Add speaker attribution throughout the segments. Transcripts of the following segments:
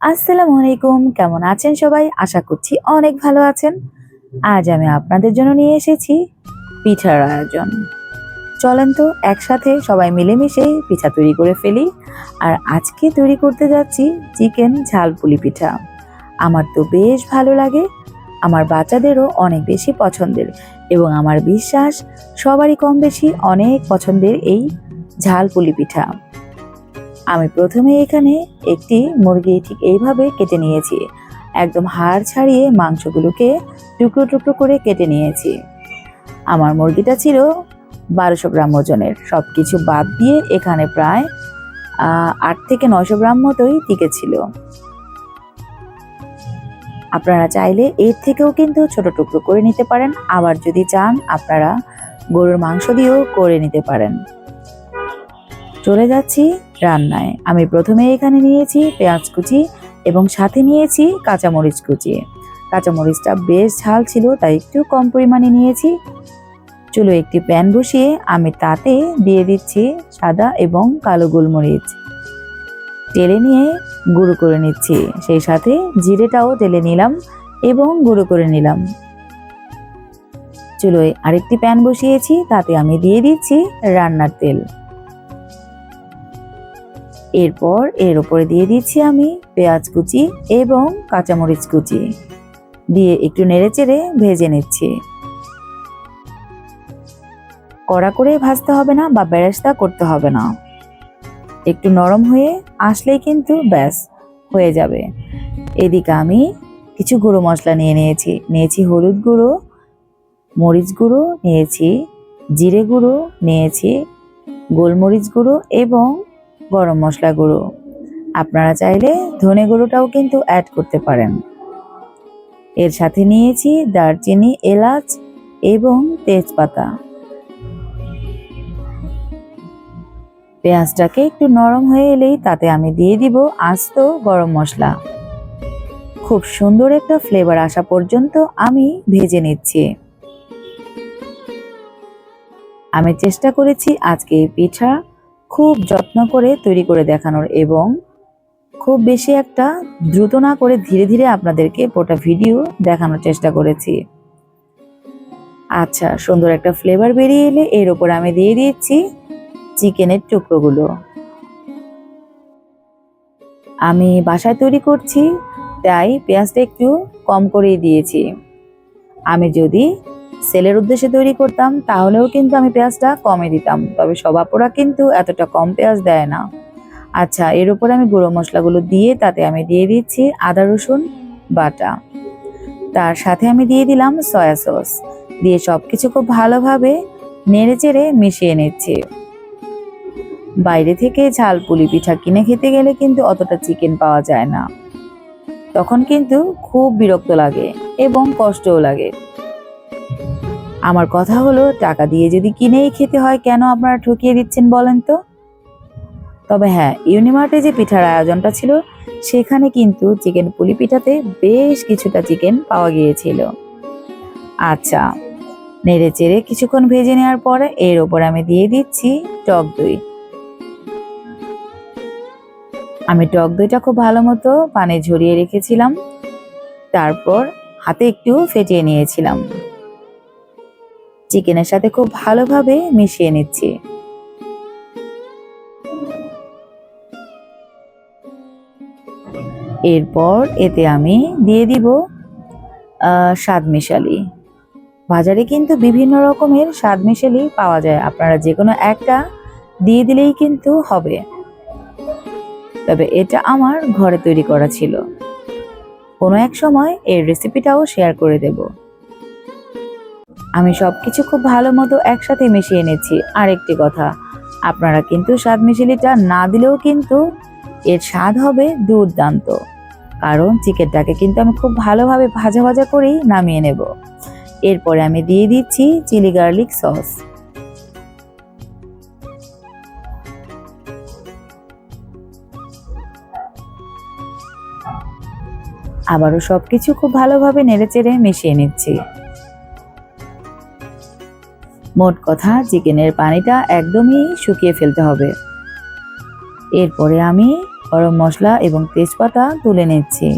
Speaker 1: আসসালামু আলাইকুম, কেমন আছেন সবাই? আশা করছি অনেক ভালো আছেন। আজ আমি আপনাদের জন্য নিয়ে এসেছি পিঠার আয়োজন। চলেন তো একসাথে সবাই মিলেমিশে পিঠা তৈরি করে ফেলি। আর আজকে তৈরি করতে যাচ্ছি চিকেন ঝাল পুলি পিঠা। আমার তো বেশ ভালো লাগে, আমার বাচ্চাদেরও অনেক বেশি পছন্দের এবং আমার বিশ্বাস সবারই কম বেশি অনেক পছন্দের এই ঝাল পুলি পিঠা। আমি প্রথমে এখানে একটি মুরগি ঠিক এইভাবে কেটে নিয়েছি। একদম হাড় ছাড়িয়ে মাংসগুলোকে টুকরো টুকরো করে কেটে নিয়েছি। আমার মুরগিটা ছিল 1200 গ্রাম ওজনের। সব কিছু বাদ দিয়ে এখানে প্রায় 8 থেকে 900 গ্রাম মতোই টিকেছিল। আপনারা চাইলে এর থেকেও কিন্তু ছোট টুকরো করে নিতে পারেন, আবার যদি চান আপনারা গরুর মাংস দিয়েও করে নিতে পারেন। চলে যাচ্ছি রান্নায়। আমি প্রথমে এখানে নিয়েছি পেঁয়াজ কুচি এবং সাথে নিয়েছি কাঁচামরিচ কুচি। কাঁচামরিচটা বেশ ঝাল ছিল তাই একটু কম পরিমাণে নিয়েছি। চুলো একটি প্যান বসিয়ে আমি তাতে দিয়ে দিচ্ছি সাদা এবং কালো গোলমরিচ। তেলে নিয়ে গুঁড়ো করে নিচ্ছি, সেই সাথে জিরেটাও তেলে নিলাম এবং গুঁড়ো করে নিলাম। চুলোয় আরেকটি প্যান বসিয়েছি, তাতে আমি দিয়ে দিচ্ছি রান্নার তেল। এরপর এর উপরে দিয়ে দিচ্ছি আমি পেঁয়াজ কুচি এবং কাঁচামরিচ কুচি দিয়ে একটু নেড়েচেড়ে ভেজে নিচ্ছি। কড়া করে ভাজতে হবে না বা বেরেস্তা করতে হবে না, একটু নরম হয়ে আসলেই কিন্তু ব্যাস হয়ে যাবে। এদিকে আমি কিছু গুঁড়ো মশলা নিয়েছি হলুদ গুঁড়ো, মরিচ গুঁড়ো নিয়েছি, জিরে গুঁড়ো নিয়েছি, গোলমরিচ গুঁড়ো এবং গরম মশলা গুঁড়ো। আপনারা চাইলে ধনে গুঁড়োটাও কিন্তু অ্যাড করতে পারেন। এর সাথে নিয়েছি দারচিনি, এলাচ এবং তেজপাতা। পেঁয়াজটাকে একটু নরম হয়ে এলেই তাতে আমি দিয়ে দিব আস্ত গরম মশলা। খুব সুন্দর একটা ফ্লেভার আসা পর্যন্ত আমি ভেজে নিচ্ছি। আমি চেষ্টা করেছি আজকে এই পিঠা খুব যত্ন করে তৈরি করে দেখানোর এবং খুব বেশি একটা দ্রুত না করে ধীরে ধীরে আপনাদেরকে পুরোটা ভিডিও দেখানোর চেষ্টা করেছি। আচ্ছা, সুন্দর একটা ফ্লেভার বেরিয়ে এলে এর উপর আমি দিয়ে দিচ্ছি চিকেনের টুকরোগুলো। আমি বাসায় তৈরি করছি তাই পেঁয়াজটা একটু কম করেই দিয়েছি। আমি যদি সেলের উদ্দেশ্যে তৈরি করতাম তাহলেও কিন্তু আমি পেঁয়াজটা কমে দিতাম, তবে সব আপুরা কিন্তু এতটা কম পেঁয়াজ দেয় না। আচ্ছা, এর উপর আমি গুঁড়ো মশলাগুলো দিয়ে তাতে আমি দিয়ে দিচ্ছি আদা রসুন বাটা, তার সাথে আমি দিয়ে দিলাম সয়া সস, দিয়ে সবকিছু খুব ভালোভাবে নেড়েচেড়ে মিশিয়ে নিচ্ছি। বাইরে থেকে ঝাল পুলি পিঠা কিনে খেতে গেলে কিন্তু অতটা চিকেন পাওয়া যায় না, তখন কিন্তু খুব বিরক্ত লাগে এবং কষ্টও লাগে। আমার কথা হলো, টাকা দিয়ে যদি কিনেই খেতে হয় কেন আপনারা ঠকিয়ে দিচ্ছেন বলেন তো? তবে হ্যাঁ, ইউনিমার্টে যে পিঠার আয়োজনটা ছিল সেখানে কিন্তু চিকেন পুলি পিঠাতে বেশ কিছুটা চিকেন পাওয়া গিয়েছিল। আচ্ছা, নেড়ে চেড়ে কিছুক্ষণ ভেজে নেওয়ার পরে এর ওপর আমি দিয়ে দিচ্ছি টক দই। আমি টক দইটা খুব ভালো মতো পানি ঝরিয়ে রেখেছিলাম, তারপর হাতে একটু ফেটিয়ে নিয়েছিলাম। চিকেনের সাথে খুব ভালোভাবে মিশিয়ে নিচ্ছি। এরপর এতে আমি দিয়ে দিব স্বাদ মিশালি। বাজারে কিন্তু বিভিন্ন রকমের স্বাদ মিশালি পাওয়া যায়, আপনারা যে কোনো একটা দিয়ে দিলেই কিন্তু হবে, তবে এটা আমার ঘরে তৈরি করা ছিল। কোনো এক সময় এর রেসিপিটাও শেয়ার করে দেব। আমি সবকিছু খুব ভালো মতো একসাথে মিশিয়ে নিচ্ছি। আরেকটি কথা, আপনারা কিন্তু স্বাদ মিশালিটা না দিলেও কিন্তু এর স্বাদ হবে দুর্দান্ত, কারণ চিকেনটাকে কিন্তু আমি খুব ভালোভাবে ভাজা ভাজা করেই নামিয়ে নেব। এরপরে আমি দিয়ে দিচ্ছি চিলি গার্লিক সস। আবারও সবকিছু খুব ভালোভাবে নেড়েচেড়ে মিশিয়ে নিচ্ছি। মোট কথা, চিকেনের পানিটা একদমই শুকিয়ে ফেলতে হবে। এরপরে আমি গরম মশলা এবং তেজপাতা তুলে নিচ্ছি।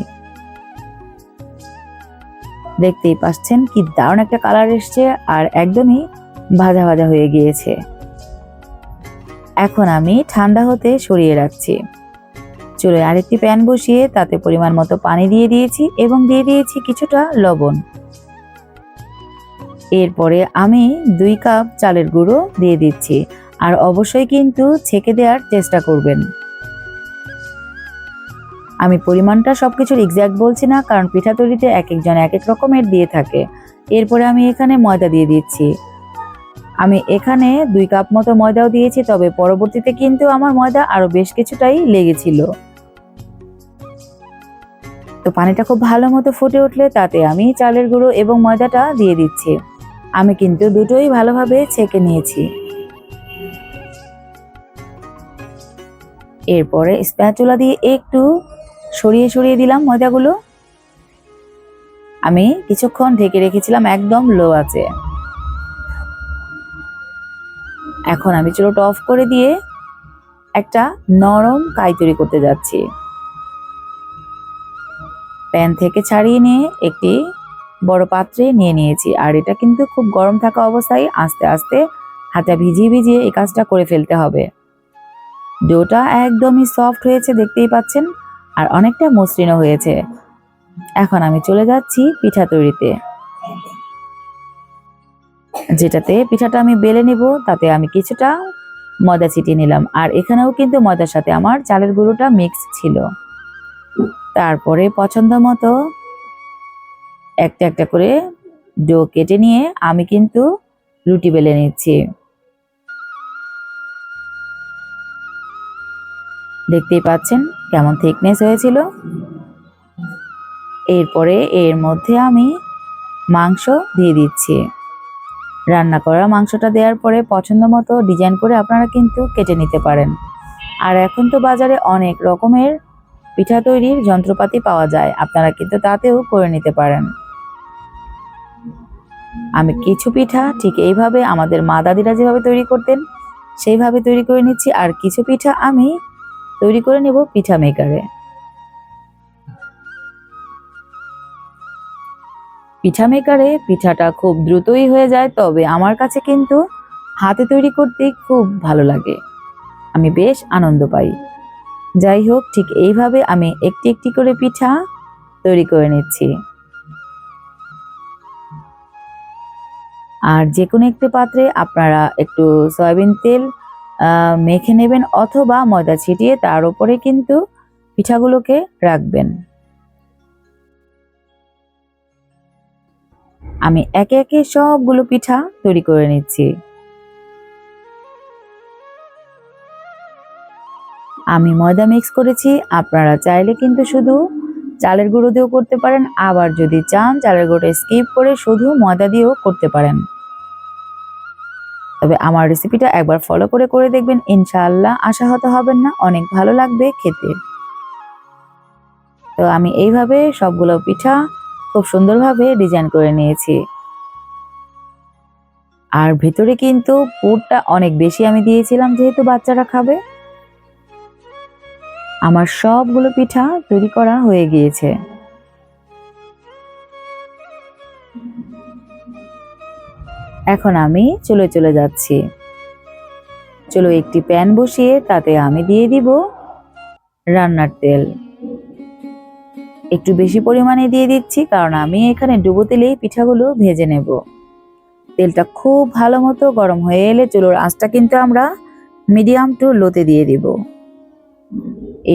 Speaker 1: দেখতেই পাচ্ছেন কি দারুণ একটা কালার এসছে আর একদমই ভাজা ভাজা হয়ে গিয়েছে। এখন আমি ঠান্ডা হতে সরিয়ে রাখছি। চুলায় আরেকটি প্যান বসিয়ে তাতে পরিমাণ মতো পানি দিয়ে দিয়েছি এবং দিয়ে দিয়েছি কিছুটা লবণ। এরপরে আমি 2 কাপ চালের গুঁড়ো দিয়ে দিচ্ছি, আর অবশ্যই কিন্তু ছেঁকে দেওয়ার চেষ্টা করবেন। আমি পরিমাণটা সবকিছুর এক্সাক্ট বলছি না, কারণ পিঠা তৈরিতে এক একজন এক এক রকমের দিয়ে থাকে। এরপরে আমি এখানে ময়দা দিয়ে দিচ্ছি। আমি এখানে 2 কাপ মতো ময়দাও দিয়েছি, তবে পরবর্তীতে কিন্তু আমার ময়দা আরো বেশ কিছুটাই লেগেছিল। তো পানিটা খুব ভালো মতো ফুটে উঠলে তাতে আমি চালের গুঁড়ো এবং ময়দাটা দিয়ে দিচ্ছি। আমি কিন্তু দুটোই ভালোভাবে ছেঁকে নিয়েছি। এরপরে স্প্যাচুলা দিয়ে একটু সরিয়ে সরিয়ে দিলাম ময়দাগুলো। আমি কিছুক্ষণ ঢেকে রেখেছিলাম একদম লো আঁচে। এখন আমি চুলাটা অফ করে দিয়ে একটা নরম কাই তৈরি করতে যাচ্ছি। প্যান থেকে ছাড়িয়ে নিয়ে একটি বড় পাত্রে নিয়ে নিয়েছি, আর এটা কিন্তু খুব গরম থাকা অবস্থায় আস্তে আস্তে হাতে ভিজিয়ে ভিজিয়ে এই কাজটা করে ফেলতে হবে। ডোটা একদমই সফট হয়েছে দেখতেই পাচ্ছেন, আর অনেকটা মসৃণও হয়েছে। এখন আমি চলে যাচ্ছি পিঠা তৈরিতে। যেটাতে পিঠাটা আমি বেলে নিব তাতে আমি কিছুটা ময়দা ছিটিয়ে নিলাম, আর এখানেও কিন্তু ময়দার সাথে আমার চালের গুঁড়োটা মিক্স ছিল। তারপরে পছন্দ মতো একটা একটা করে ডো কেটে নিয়ে আমি কিন্তু রুটি বেলে নিচ্ছি। দেখতেই পাচ্ছেন কেমন থিকনেস হয়েছিল। এরপরে এর মধ্যে আমি মাংস দিয়ে দিচ্ছি। রান্না করা মাংসটা দেওয়ার পরে পছন্দ মতো ডিজাইন করে আপনারা কিন্তু কেটে নিতে পারেন। আর এখন তো বাজারে অনেক রকমের পিঠা তৈরির যন্ত্রপাতি পাওয়া যায়, আপনারা কিন্তু তাতেও করে নিতে পারেন। আমি কিছু পিঠা ঠিক এইভাবে আমাদের মা দাদিরা যেভাবে তৈরি করতেন সেইভাবে তৈরি করে নিচ্ছি, আর কিছু পিঠা আমি তৈরি করে নেব পিঠা মেকারে। পিঠা মেকারে পিঠাটা খুব দ্রুতই হয়ে যায়, তবে আমার কাছে কিন্তু হাতে তৈরি করতে খুব ভালো লাগে, আমি বেশ আনন্দ পাই। যাই হোক, ঠিক এইভাবে আমি একটি একটি করে পিঠা তৈরি করে নিচ্ছি। আর যে কোনো একটি পাত্রে আপনারা একটু সয়াবিন তেল মেখে নেবেন অথবা ময়দা ছিটিয়ে তার উপরে কিন্তু পিঠাগুলোকে রাখবেন। আমি একে একে সবগুলো পিঠা তৈরি করে নিচ্ছি। আমি ময়দা মিক্স করেছি, আপনারা চাইলে কিন্তু শুধু চালের গুঁড়ো দিয়েও করতে পারেন, আবার যদি চান চালের গুঁড়োটা স্কিপ করে শুধু ময়দা দিয়েও করতে পারেন। তবে আমার রেসিপিটা একবার ফলো করে করে দেখবেন, ইনশাআল্লাহ আশাহত হবেন না, অনেক ভালো লাগবে খেতে। তো আমি এইভাবে সবগুলো পিঠা খুব সুন্দরভাবে ডিজাইন করে নিয়েছি। আর ভেতরে কিন্তু পুরটা অনেক বেশি আমি দিয়েছিলাম, যেহেতু বাচ্চারা খাবে। আমার সবগুলো পিঠা তৈরি করা হয়ে গিয়েছে। এখন আমি চুলোয় চলে যাচ্ছি। চলো একটি প্যান বসিয়ে তাতে আমি দিয়ে দিব রান্নার তেল। একটু বেশি পরিমাণে দিয়ে দিচ্ছি, কারণ আমি এখানে ডুবো তেলেই পিঠাগুলো ভেজে নেব। তেলটা খুব ভালো মতো গরম হয়ে এলে চুলোর আঁচটা কিন্তু আমরা মিডিয়াম টু লোতে দিয়ে দিব।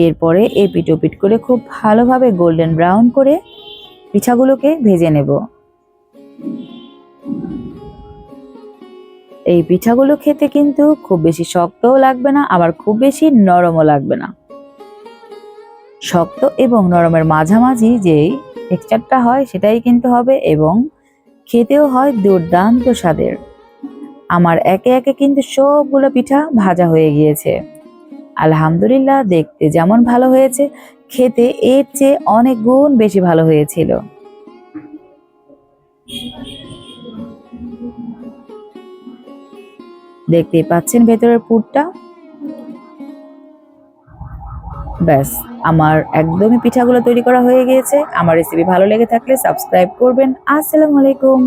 Speaker 1: এরপরে এপিট ওপিট করে খুব ভালোভাবে গোল্ডেন ব্রাউন করে পিঠাগুলোকে ভেজে নেব। এই পিঠাগুলো খেতে কিন্তু খুব বেশি শক্তও লাগবে না, আবার খুব বেশি নরমও লাগবে না। শক্ত এবং নরমের মাঝামাঝি যেই টেক্সচারটা হয় সেটাই কিন্তু হবে, এবং খেতেও হয় দুর্দান্ত স্বাদের। আমার একে একে কিন্তু সবগুলো পিঠা ভাজা হয়ে গিয়েছে। আলহামদুলিল্লাহ, দেখতে যেমন ভালো হয়েছে খেতে এর চেয়ে অনেক গুণ বেশি ভালো হয়েছিল। দেখতেই পাচ্ছেন ভেতরের পুরটা। ব্যাস, আমার একদমই পিঠাগুলো তৈরি করা হয়ে গিয়েছে। আমার রেসিপি ভালো লেগে থাকলে সাবস্ক্রাইব করবেন। আসসালামু আলাইকুম।